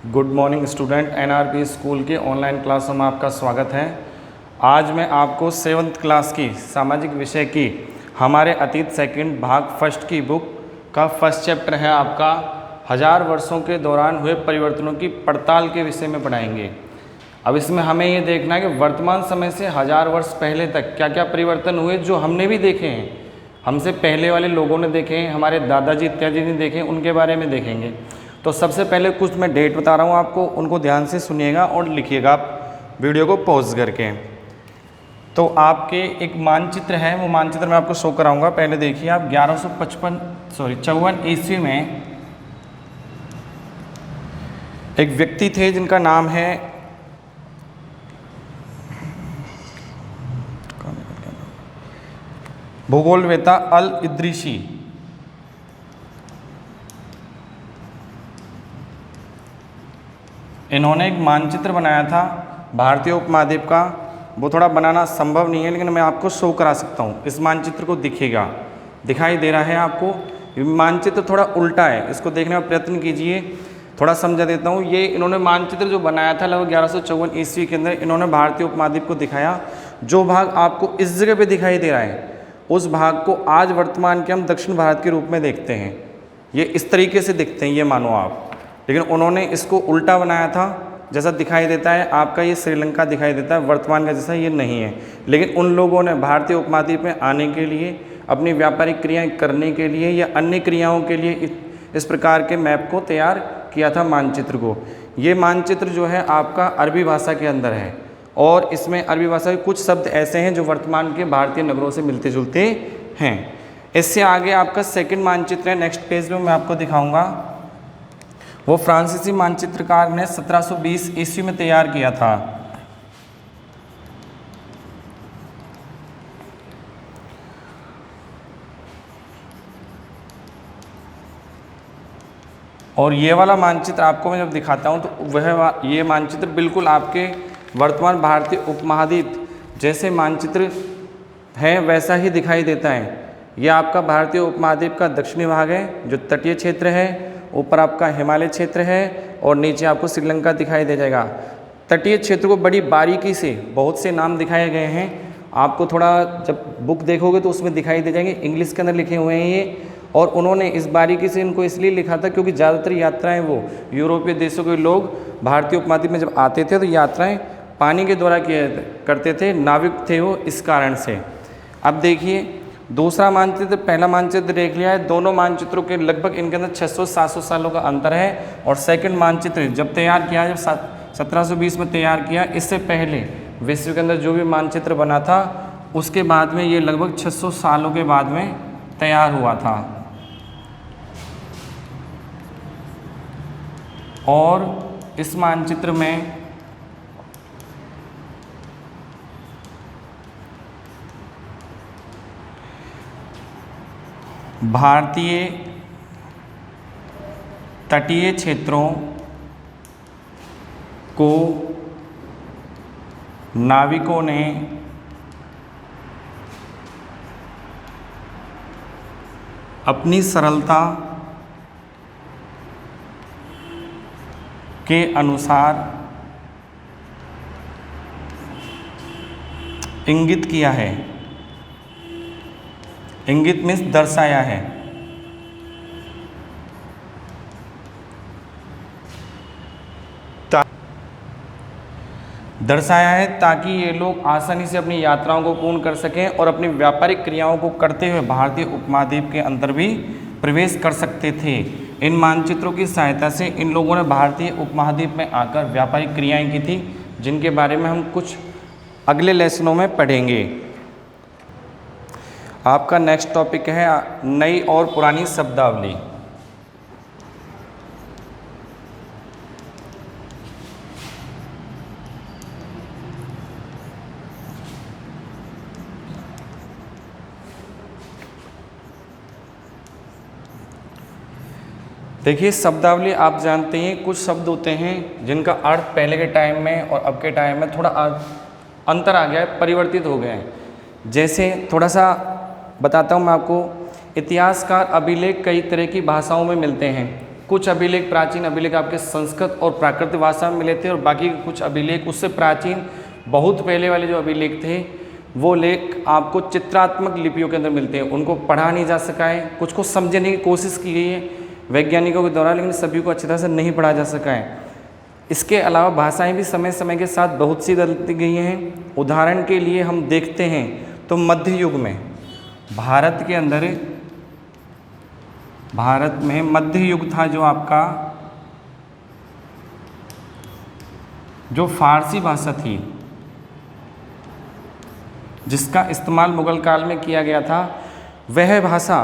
Good morning student, NRP school के online क्लासों में आपका स्वागत है। आज मैं आपको 7th क्लास की सामाजिक विषय की हमारे अतीत सेकंड भाग फर्स्ट की बुक का फर्स्ट चैप्टर है आपका हजार वर्षों के दौरान हुए परिवर्तनों की पड़ताल के विषय में पढ़ाएंगे। अब इसमें हमें ये देखना है कि वर्तमान समय से हजार वर्ष पहले तक क्या क्या परिवर्तन हुए जो हमने भी देखे हैं, हमसे पहले वाले लोगों ने देखे हैं, हमारे दादाजी इत्यादि ने देखे हैं, उनके बारे में देखेंगे। तो सबसे पहले कुछ मैं डेट बता रहा हूँ आपको, उनको ध्यान से सुनिएगा और लिखिएगा आप वीडियो को पॉज करके। तो आपके एक मानचित्र है, वो मानचित्र मैं आपको शो कराऊंगा। पहले देखिए आप 54 ईस्वी में एक व्यक्ति थे जिनका नाम है भूगोलवेत्ता अल इद्रिसी। इन्होंने एक मानचित्र बनाया था भारतीय उपमहाद्वीप का। वो थोड़ा बनाना संभव नहीं है, लेकिन मैं आपको शो करा सकता हूँ। इस मानचित्र को दिखेगा, दिखाई दे रहा है आपको। ये मानचित्र थोड़ा उल्टा है, इसको देखने का प्रयत्न कीजिए। थोड़ा समझा देता हूँ। ये इन्होंने मानचित्र जो बनाया था लगभग 1154 ईस्वी के अंदर, इन्होंने भारतीय उपमहाद्वीप को दिखाया। जो भाग आपको इस जगह पे दिखाई दे रहा है, उस भाग को आज वर्तमान के हम दक्षिण भारत के रूप में देखते हैं। ये इस तरीके से दिखते हैं, ये मानो आप। लेकिन उन्होंने इसको उल्टा बनाया था। जैसा दिखाई देता है आपका, ये श्रीलंका दिखाई देता है, वर्तमान का जैसा ये नहीं है। लेकिन उन लोगों ने भारतीय उपमहाद्वीप में आने के लिए, अपनी व्यापारिक क्रियाएं करने के लिए या अन्य क्रियाओं के लिए इस प्रकार के मैप को तैयार किया था, मानचित्र को। ये मानचित्र जो है आपका अरबी भाषा के अंदर है, और इसमें अरबी भाषा के कुछ शब्द ऐसे हैं जो वर्तमान के भारतीय नगरों से मिलते जुलते हैं। इससे आगे आपका सेकंड मानचित्र है, नेक्स्ट पेज में मैं आपको दिखाऊंगा। वो फ्रांसीसी मानचित्रकार ने 1720 ईस्वी में तैयार किया था। और ये वाला मानचित्र आपको मैं जब दिखाता हूँ तो ये मानचित्र बिल्कुल आपके वर्तमान भारतीय उपमहाद्वीप जैसे मानचित्र है वैसा ही दिखाई देता है। ये आपका भारतीय उपमहाद्वीप का दक्षिणी भाग है जो तटीय क्षेत्र है। ऊपर आपका हिमालय क्षेत्र है और नीचे आपको श्रीलंका दिखाई दे जाएगा। तटीय क्षेत्र को बड़ी बारीकी से बहुत से नाम दिखाए गए हैं। आपको थोड़ा जब बुक देखोगे तो उसमें दिखाई दे जाएंगे, इंग्लिश के अंदर लिखे हुए हैं ये। और उन्होंने इस बारीकी से इनको इसलिए लिखा था क्योंकि ज़्यादातर यात्राएं वो यूरोपीय देशों के लोग भारतीय उपमहाद्वीप में जब आते थे तो यात्राएँ पानी के द्वारा किया करते थे, नाविक थे वो, इस कारण से। अब देखिए दूसरा मानचित्र, पहला मानचित्र देख लिया है। दोनों मानचित्रों के लगभग इनके अंदर 600-700 सालों का अंतर है। और सेकंड मानचित्र जब तैयार किया, जब 1720 में तैयार किया, इससे पहले विश्व के अंदर जो भी मानचित्र बना था उसके बाद में ये लगभग 600 सालों के बाद में तैयार हुआ था। और इस मानचित्र में भारतीय तटीय क्षेत्रों को नाविकों ने अपनी सरलता के अनुसार इंगित किया है। इंगित मीन्स दर्शाया है। दर्शाया है ताकि ये लोग आसानी से अपनी यात्राओं को पूर्ण कर सकें और अपनी व्यापारिक क्रियाओं को करते हुए भारतीय उपमहाद्वीप के अंदर भी प्रवेश कर सकते थे। इन मानचित्रों की सहायता से इन लोगों ने भारतीय उपमहाद्वीप में आकर व्यापारिक क्रियाएं की थी, जिनके बारे में हम कुछ अगले लेसनों में पढ़ेंगे। आपका नेक्स्ट टॉपिक है नई और पुरानी शब्दावली। देखिए शब्दावली आप जानते हैं, कुछ शब्द होते हैं जिनका अर्थ पहले के टाइम में और अब के टाइम में थोड़ा अंतर आ गया है, परिवर्तित हो गए हैं। जैसे थोड़ा सा बताता हूँ मैं आपको। इतिहासकार अभिलेख कई तरह की भाषाओं में मिलते हैं। कुछ अभिलेख, प्राचीन अभिलेख आपके संस्कृत और प्राकृत भाषा में मिले थे, और बाकी कुछ अभिलेख उससे प्राचीन बहुत पहले वाले जो अभिलेख थे वो लेख आपको चित्रात्मक लिपियों के अंदर मिलते हैं। उनको पढ़ा नहीं जा सका है, कुछ को समझने की कोशिश की गई है वैज्ञानिकों के द्वारा, लेकिन सभी को अच्छी तरह से नहीं पढ़ा जा सका है। इसके अलावा भाषाएं भी समय समय के साथ बहुत सी बदलती गई हैं। उदाहरण के लिए हम देखते हैं तो मध्य युग में भारत में मध्य युग था, जो आपका जो फारसी भाषा थी जिसका इस्तेमाल मुगल काल में किया गया था, वह भाषा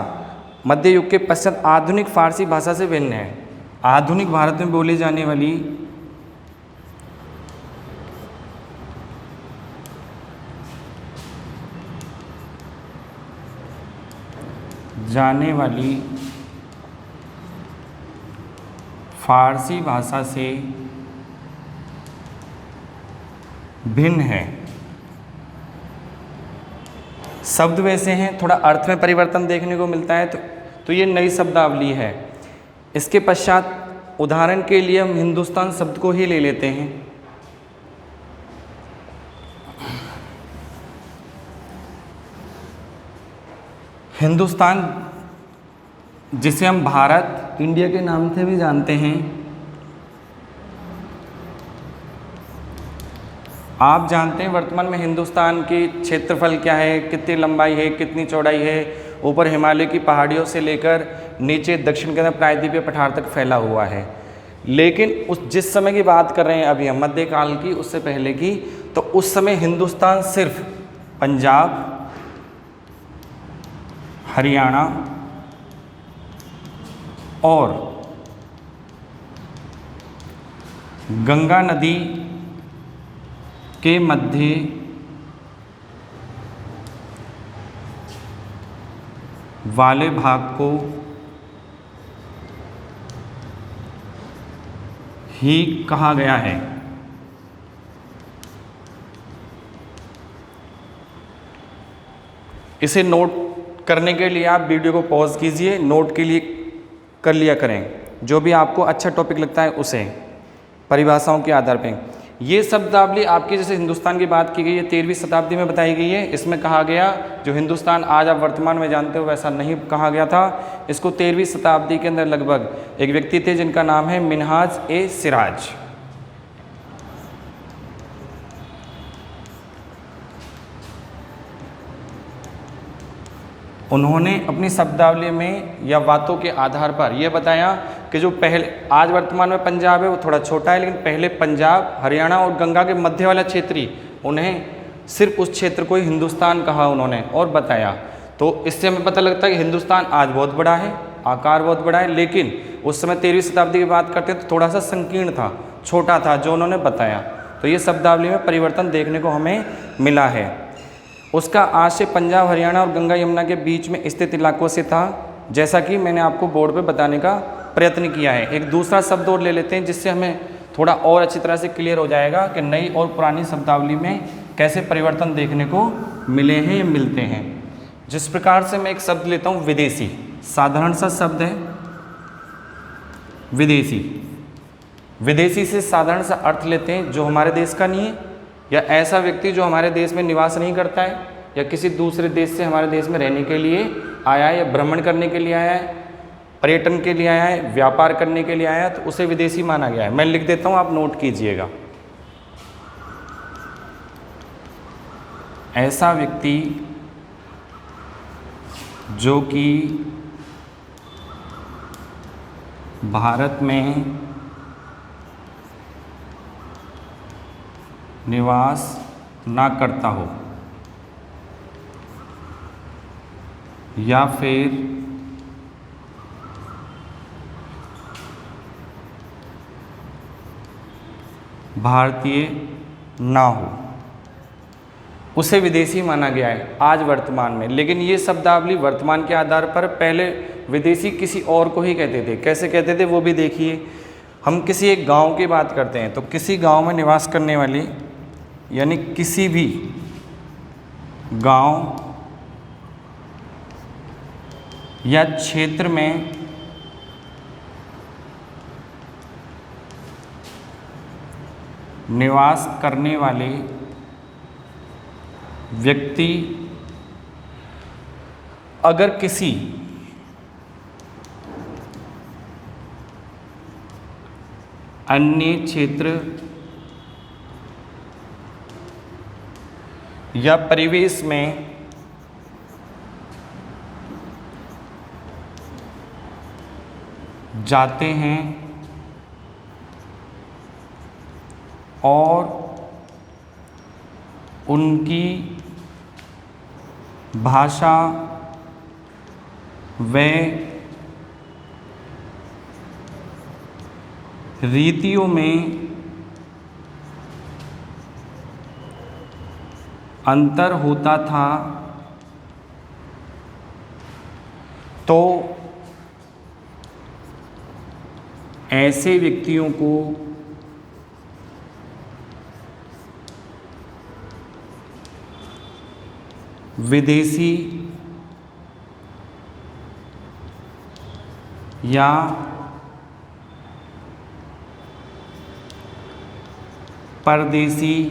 मध्य युग के पश्चात आधुनिक फारसी भाषा से भिन्न है। आधुनिक भारत में बोली जाने वाली फारसी भाषा से भिन्न है। शब्द वैसे हैं, थोड़ा अर्थ में परिवर्तन देखने को मिलता है, तो ये नई शब्दावली है। इसके पश्चात उदाहरण के लिए हम हिंदुस्तान शब्द को ही ले लेते हैं। हिंदुस्तान जिसे हम भारत, इंडिया के नाम से भी जानते हैं, आप जानते हैं वर्तमान में हिंदुस्तान की क्षेत्रफल क्या है, कितनी लंबाई है, कितनी चौड़ाई है, ऊपर हिमालय की पहाड़ियों से लेकर नीचे दक्षिण के अंदर प्रायद्वीपीय पठार तक फैला हुआ है। लेकिन जिस समय की बात कर रहे हैं अभी हम, मध्यकाल की, उससे पहले की, तो उस समय हिंदुस्तान सिर्फ पंजाब, हरियाणा और गंगा नदी के मध्य वाले भाग को ही कहा गया है। इसे नोट करने के लिए आप वीडियो को पॉज कीजिए, नोट के लिए कर लिया करें, जो भी आपको अच्छा टॉपिक लगता है उसे, परिभाषाओं के आधार पे। ये शब्दावली आपकी, जैसे हिंदुस्तान की बात की गई है, 13वीं शताब्दी में बताई गई है। इसमें कहा गया जो हिंदुस्तान आज आप वर्तमान में जानते हो वैसा नहीं कहा गया था। इसको 13वीं शताब्दी के अंदर लगभग एक व्यक्ति थे जिनका नाम है मिन्हाज ए सिराज। उन्होंने अपनी शब्दावली में या बातों के आधार पर यह बताया कि जो पहले, आज वर्तमान में पंजाब है वो थोड़ा छोटा है, लेकिन पहले पंजाब, हरियाणा और गंगा के मध्य वाला क्षेत्रीय, उन्हें सिर्फ उस क्षेत्र को ही हिंदुस्तान कहा उन्होंने और बताया। तो इससे हमें पता लगता है कि हिंदुस्तान आज बहुत बड़ा है, आकार बहुत बड़ा है, लेकिन उस समय 13वीं शताब्दी की बात करते हैं तो थोड़ा सा संकीर्ण था, छोटा था, जो उन्होंने बताया। तो ये शब्दावली में परिवर्तन देखने को हमें मिला है। उसका आज से पंजाब, हरियाणा और गंगा यमुना के बीच में स्थित इलाकों से था, जैसा कि मैंने आपको बोर्ड पे बताने का प्रयत्न किया है। एक दूसरा शब्द और ले लेते हैं जिससे हमें थोड़ा और अच्छी तरह से क्लियर हो जाएगा कि नई और पुरानी शब्दावली में कैसे परिवर्तन देखने को मिले हैं या मिलते हैं। जिस प्रकार से मैं एक शब्द लेता हूँ विदेशी, साधारण सा शब्द है विदेशी। विदेशी से साधारण सा अर्थ लेते हैं जो हमारे देश का नहीं है, या ऐसा व्यक्ति जो हमारे देश में निवास नहीं करता है, या किसी दूसरे देश से हमारे देश में रहने के लिए आया है, या भ्रमण करने के लिए आया है, पर्यटन के लिए आया है, व्यापार करने के लिए आया है, तो उसे विदेशी माना गया है। मैं लिख देता हूँ, आप नोट कीजिएगा। ऐसा व्यक्ति जो कि भारत में निवास ना करता हो, या फिर भारतीय ना हो, उसे विदेशी माना गया है आज वर्तमान में। लेकिन ये शब्दावली वर्तमान के आधार पर, पहले विदेशी किसी और को ही कहते थे। कैसे कहते थे वो भी देखिए। हम किसी एक गांव की बात करते हैं तो किसी गांव में निवास करने वाली, यानी किसी भी गांव या क्षेत्र में निवास करने वाले व्यक्ति अगर किसी अन्य क्षेत्र या परिवेश में जाते हैं और उनकी भाषा व रीतियों में अंतर होता था तो ऐसे व्यक्तियों को विदेशी या परदेशी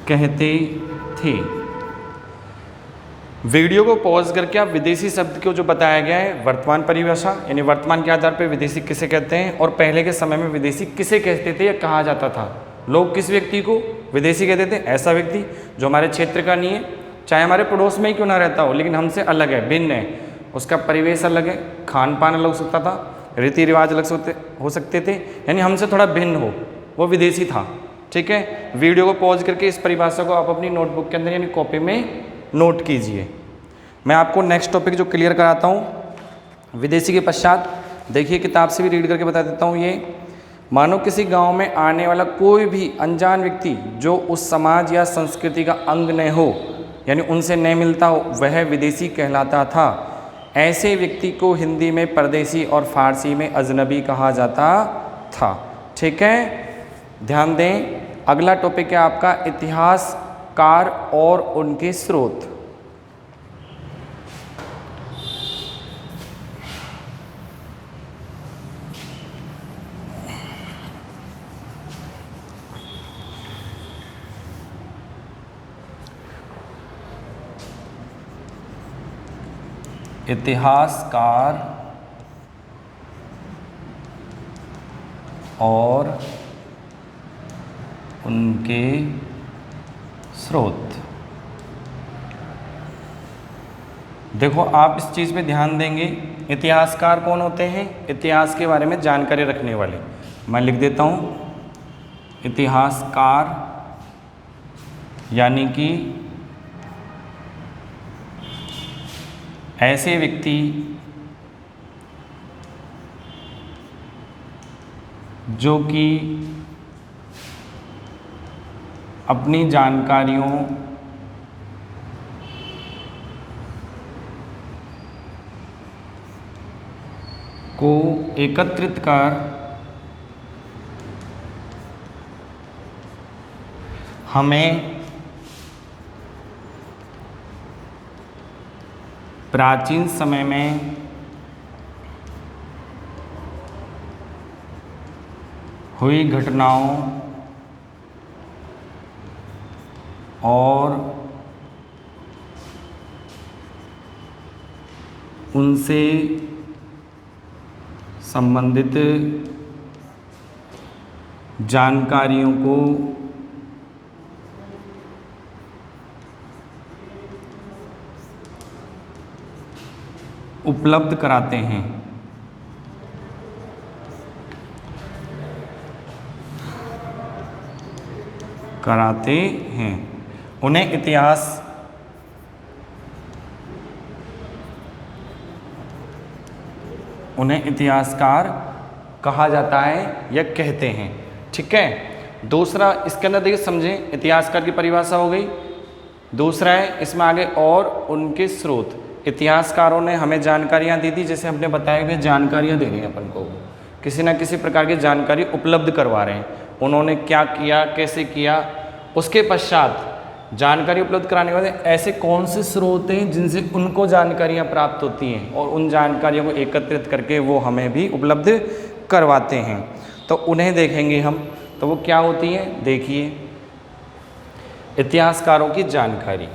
कहते थे। वीडियो को पॉज करके आप विदेशी शब्द को जो बताया गया है वर्तमान परिभाषा यानी वर्तमान के आधार पर विदेशी किसे कहते हैं और पहले के समय में विदेशी किसे कहते थे या कहा जाता था। लोग किस व्यक्ति को विदेशी कहते थे? ऐसा व्यक्ति जो हमारे क्षेत्र का नहीं है, चाहे हमारे पड़ोस में ही क्यों ना रहता हो, लेकिन हमसे अलग है, भिन्न है, उसका परिवेश अलग है, खान पान अलग हो सकता था, रीति रिवाज अलग हो सकते थे, यानी हमसे थोड़ा भिन्न हो, वो विदेशी था। ठीक है, वीडियो को पॉज करके इस परिभाषा को आप अपनी नोटबुक के अंदर यानी कॉपी में नोट कीजिए। मैं आपको नेक्स्ट टॉपिक जो क्लियर कराता हूँ विदेशी के पश्चात, देखिए किताब से भी रीड करके बता देता हूँ। ये मानो किसी गांव में आने वाला कोई भी अनजान व्यक्ति जो उस समाज या संस्कृति का अंग न हो यानी उनसे नहीं मिलता हो, वह विदेशी कहलाता था। ऐसे व्यक्ति को हिंदी में परदेशी और फारसी में अजनबी कहा जाता था। ठीक है, ध्यान दें। अगला टॉपिक है आपका इतिहासकार और उनके स्रोत। इतिहासकार और उनके स्रोत। देखो आप इस चीज़ पे ध्यान देंगे, इतिहासकार कौन होते हैं? इतिहास के बारे में जानकारी रखने वाले। मैं लिख देता हूँ, इतिहासकार यानी कि ऐसे व्यक्ति जो कि अपनी जानकारियों को एकत्रित कर हमें प्राचीन समय में हुई घटनाओं और उनसे संबंधित जानकारियों को उपलब्ध कराते हैं। उन्हें इतिहासकार कहा जाता है या कहते हैं। ठीक है, दूसरा इसके अंदर देखिए समझें, इतिहासकार की परिभाषा हो गई। दूसरा है इसमें आगे और उनके स्रोत। इतिहासकारों ने हमें जानकारियाँ दी थी, जैसे हमने बताया कि जानकारियाँ दे रही हैं अपन को, किसी न किसी प्रकार की जानकारी उपलब्ध करवा रहे हैं। उन्होंने क्या किया, कैसे किया, उसके पश्चात जानकारी उपलब्ध कराने वाले ऐसे कौन से स्रोत हैं जिनसे उनको जानकारियाँ प्राप्त होती हैं और उन जानकारियों को एकत्रित करके वो हमें भी उपलब्ध करवाते हैं। तो उन्हें देखेंगे हम, तो वो क्या होती है, देखिए, इतिहासकारों की जानकारी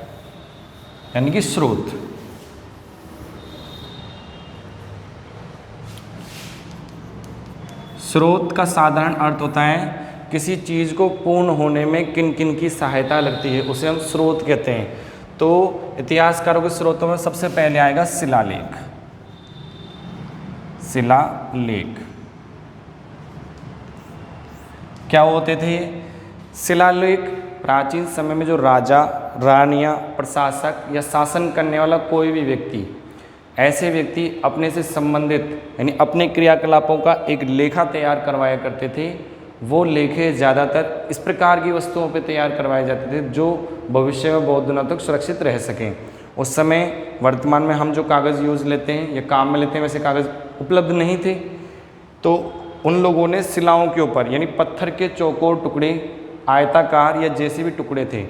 यानी कि स्रोत। स्रोत का साधारण अर्थ होता है किसी चीज़ को पूर्ण होने में किन किन की सहायता लगती है, उसे हम स्रोत कहते हैं। तो इतिहासकारों के स्रोतों में सबसे पहले आएगा शिलालेख। शिलालेख क्या होते थे? शिलालेख प्राचीन समय में जो राजा, रानियां, प्रशासक या शासन करने वाला कोई भी व्यक्ति, ऐसे व्यक्ति अपने से संबंधित यानी अपने क्रियाकलापों का एक लेखा तैयार करवाया करते थे। वो लेखे ज़्यादातर इस प्रकार की वस्तुओं पर तैयार करवाए जाते थे जो भविष्य में बहुत दिनों तक सुरक्षित रह सकें। उस समय वर्तमान में हम जो कागज़ यूज़ लेते हैं या काम में लेते हैं, वैसे कागज़ उपलब्ध नहीं थे। तो उन लोगों ने शिलाओं के ऊपर यानी पत्थर के चौकोर टुकड़े, आयताकार या जैसे भी टुकड़े थे,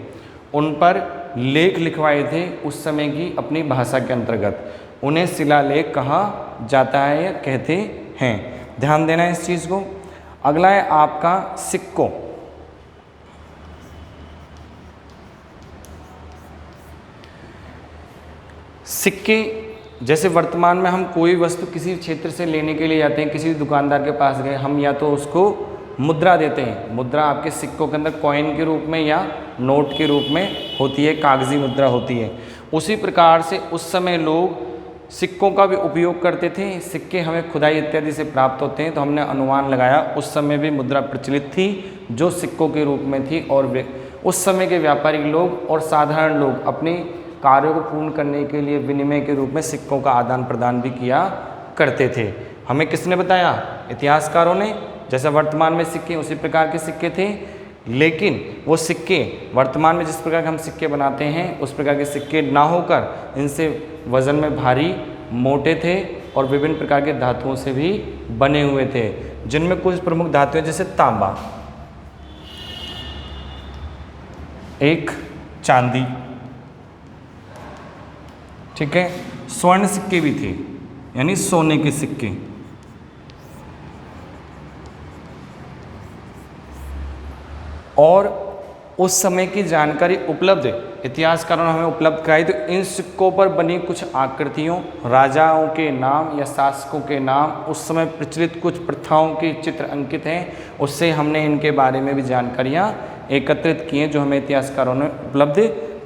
उन पर लेख लिखवाए थे उस समय की अपनी भाषा के अंतर्गत। उन्हें शिलालेख कहा जाता है या कहते हैं। ध्यान देना है इस चीज़ को। अगला है आपका सिक्कों। सिक्के, जैसे वर्तमान में हम कोई वस्तु किसी क्षेत्र से लेने के लिए जाते हैं, किसी दुकानदार के पास गए, हम या तो उसको मुद्रा देते हैं। मुद्रा आपके सिक्कों के अंदर कॉइन के रूप में या नोट के रूप में होती है, कागजी मुद्रा होती है। उसी प्रकार से उस समय लोग सिक्कों का भी उपयोग करते थे। सिक्के हमें खुदाई इत्यादि से प्राप्त होते हैं, तो हमने अनुमान लगाया उस समय भी मुद्रा प्रचलित थी जो सिक्कों के रूप में थी। और उस समय के व्यापारिक लोग और साधारण लोग अपने कार्यों को पूर्ण करने के लिए विनिमय के रूप में सिक्कों का आदान प्रदान भी किया करते थे। हमें किसने बताया? इतिहासकारों ने। जैसे वर्तमान में सिक्के उसी प्रकार के सिक्के थे, लेकिन वो सिक्के वर्तमान में जिस प्रकार के हम सिक्के बनाते हैं उस प्रकार के सिक्के ना होकर इनसे वजन में भारी, मोटे थे और विभिन्न प्रकार के धातुओं से भी बने हुए थे, जिनमें कुछ प्रमुख धातुएं जैसे तांबा, एक चांदी, ठीक है, स्वर्ण सिक्के भी थे यानी सोने के सिक्के, और उस समय की जानकारी उपलब्ध इतिहासकारों ने हमें उपलब्ध कराई। तो इन सिक्कों पर बनी कुछ आकृतियों, राजाओं के नाम या शासकों के नाम, उस समय प्रचलित कुछ प्रथाओं के चित्र अंकित हैं। उससे हमने इनके बारे में भी जानकारियाँ एकत्रित की हैं जो हमें इतिहासकारों ने उपलब्ध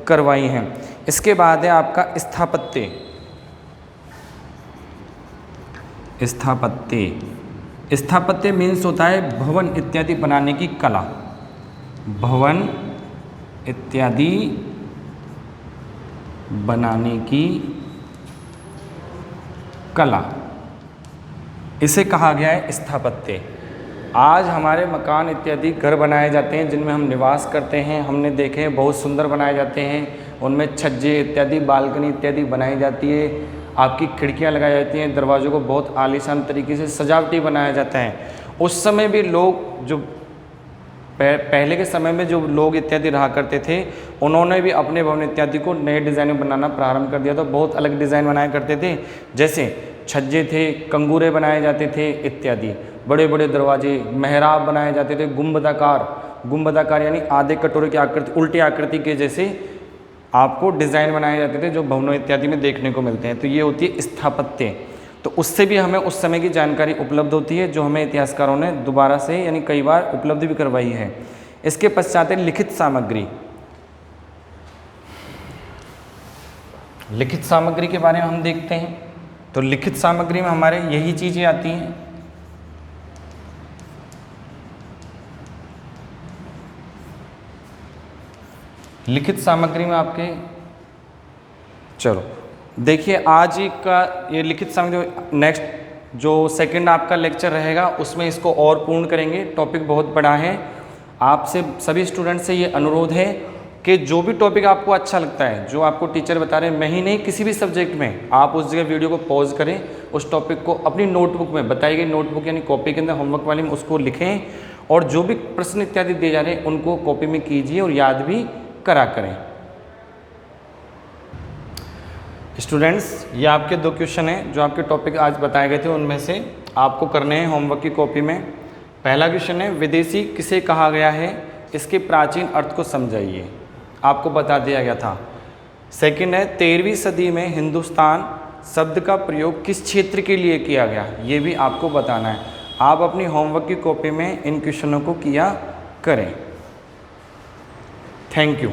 करवाई हैं। इसके बाद है आपका स्थापत्य। स्थापत्य, स्थापत्य मीन्स होता है भवन इत्यादि बनाने की कला। भवन इत्यादि बनाने की कला, इसे कहा गया है स्थापत्य। आज हमारे मकान इत्यादि घर बनाए जाते हैं जिनमें हम निवास करते हैं, हमने देखे हैं बहुत सुंदर बनाए जाते हैं। उनमें छज्जे इत्यादि, बालकनी इत्यादि बनाई जाती है, आपकी खिड़कियां लगाई जाती हैं, दरवाज़ों को बहुत आलीशान तरीके से सजावटी बनाया जाता है। उस समय भी लोग जो पहले के समय में जो लोग इत्यादि रहा करते थे, उन्होंने भी अपने भवन इत्यादि को नए डिज़ाइन में बनाना प्रारंभ कर दिया। तो बहुत अलग डिज़ाइन बनाया करते थे, जैसे छज्जे थे, कंगूरे बनाए जाते थे इत्यादि, बड़े बड़े दरवाजे, मेहराब बनाए जाते थे, गुंबदाकार यानी आधे कटोरे की आकृति, उल्टी आकृति के जैसे आपको डिज़ाइन बनाए जाते थे जो भवनों इत्यादि में देखने को मिलते हैं। तो ये होती है स्थापत्य। तो उससे भी हमें उस समय की जानकारी उपलब्ध होती है जो हमें इतिहासकारों ने दोबारा से यानी कई बार उपलब्ध भी करवाई है। इसके पश्चात है लिखित सामग्री। लिखित सामग्री के बारे में हम देखते हैं। तो लिखित सामग्री में हमारे यही चीज़ें आती हैं। लिखित सामग्री में आपके, चलो देखिए आज का ये लिखित सामग्री, नेक्स्ट जो सेकंड आपका लेक्चर रहेगा उसमें इसको और पूर्ण करेंगे। टॉपिक बहुत बड़ा है। आपसे सभी स्टूडेंट से ये अनुरोध है कि जो भी टॉपिक आपको अच्छा लगता है, जो आपको टीचर बता रहे हैं, मैं ही नहीं किसी भी सब्जेक्ट में, आप उस जगह वीडियो को पॉज करें, उस टॉपिक को अपनी नोटबुक में, बताई गई नोटबुक यानी कॉपी के अंदर होमवर्क वाली में उसको लिखें, और जो भी प्रश्न इत्यादि दिए जा रहे हैं उनको कॉपी में कीजिए और याद भी करा करें। स्टूडेंट्स, ये आपके 2 क्वेश्चन हैं जो आपके टॉपिक आज बताए गए थे, उनमें से आपको करने हैं होमवर्क की कॉपी में। पहला क्वेश्चन है, विदेशी किसे कहा गया है, इसके प्राचीन अर्थ को समझाइए। आपको बता दिया गया था। सेकंड है, 13वीं सदी में हिंदुस्तान शब्द का प्रयोग किस क्षेत्र के लिए किया गया, ये भी आपको बताना है। आप अपनी होमवर्क की कॉपी में इन क्वेश्चनों को किया करें। Thank you.